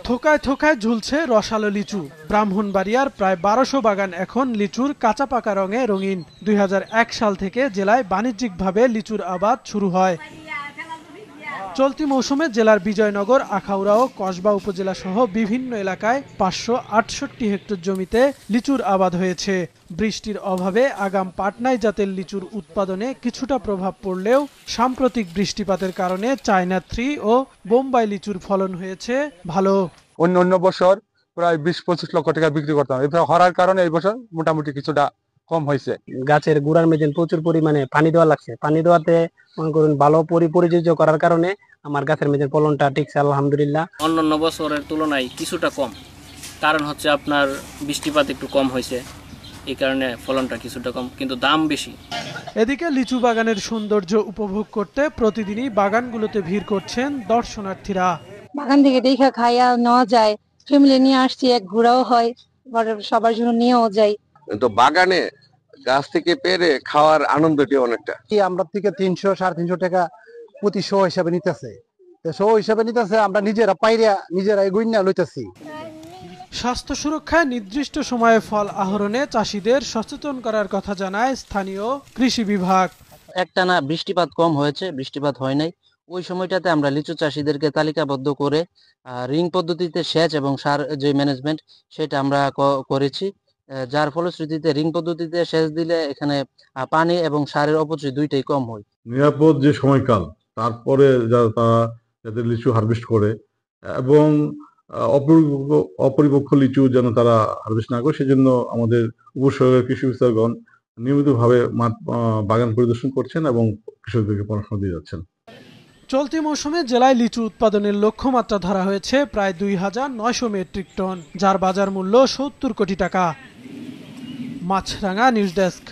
থোকায় থোকায় ঝুলছে রসালো লিচু। ব্রাহ্মণবাড়িয়ার প্রায় ১২০০ বাগান এখন লিচুর কাঁচা পাকা রঙে রঙিন। ২০০১ সাল থেকে জেলায় বাণিজ্যিকভাবে লিচুর আবাদ শুরু হয়। চলতি মৌসুমে জেলার বিজয়নগর, আখাউড়া ও কসবা উপজেলা সহ বিভিন্ন এলাকায় ৫৬৮ হেক্টর জমিতে লিচুর আবাদ হয়েছে। বৃষ্টির অভাবে আগাম পাটনাই জাতের লিচুর উৎপাদনে কিছুটা প্রভাব পড়লেও সাম্প্রতিক বৃষ্টিপাতের কারণে চায়না 3 ও বোম্বাই লিচুর ফলন হয়েছে ভালো। অন্য বছর প্রায় ২০-২৫ লক্ষ টাকা বিক্রি করতাম, এবার হরার কারণে এই বছর মোটামুটি কিছুটা কম হয়েছে। গাছের গোড়ার মেঝে প্রচুর পরিমাণে পানি দেওয়া লাগছে। পানি দেওয়াতে মনে করুন ভালো পরিচর্যা করার কারণে আমার গাছের মেঝের ফলনটা টিকছে আলহামদুলিল্লাহ। অন্যান্য বছরের তুলনায় কিছুটা কম, কারণ হচ্ছে আপনার বৃষ্টিপাত একটু কম হয়েছে, এই কারণে ফলনটা কিছুটা কম, কিন্তু দাম বেশি। এদিকে লিচু বাগানের সৌন্দর্য উপভোগ করতে প্রতিদিনই বাগানগুলোতে ভিড় করছেন দর্শনার্থীরা। বাগান থেকে দেখে খাইয়া নেওয়া যায়, ফ্যামিলি নিয়ে আসছি, এক ঘোরাও হয়, সবার জন্য নিয়েও যাই। তো বাগানে গাছ থেকে পেরে খাওয়ার আনন্দটি অনেকটা। আমরা থেকে ৩০০-৩৫০ টাকা প্রতি শো হিসাবে নিতেছে, আমরা নিজেরা পাইরা নিজেরা এগুইনা লইতেছি। স্বাস্থ্য সুরক্ষায় নির্দিষ্ট সময়ে ফল আহরণে চাষিদের সচেতন করার কথা জানায় স্থানীয় কৃষি বিভাগ। একটানা বৃষ্টিপাত কম হয়েছে, বৃষ্টিপাত হয় নাই, ওই সময়টাতে আমরা লিচু চাষিদেরকে তালিকাবদ্ধ করে রিং পদ্ধতিতে সেচ এবং সার যে ম্যানেজমেন্ট সেটা আমরা করেছি, যার ফলশ্রুতিতে রিং পদ্ধতিতে সেচ দিলে এখানে পানি এবং সারের অপচয় দুইটাই কম হয়। নিরাপদ যে সময়কাল, তারপরে তারা যাতে লিচু হারভেস্ট করে এবং অপরিপক্ষ লিচু যেন তারা হারভেস্ট না করে, সেজন্য আমাদের উপসর্গের কৃষি বিস্তারগণ নিয়মিতভাবে বাগান পরিদর্শন করছেন এবং কৃষকদেরকে পরামর্শ দিয়ে যাচ্ছেন। চলতি মৌসুমে জেলায় লিচু উৎপাদনের লক্ষ্যমাত্রা ধরা হয়েছে প্রায় ২৯০০ মেট্রিক টন, যার বাজার মূল্য ৭০ কোটি টাকা। মাছরাঙা নিউজ ডেস্ক।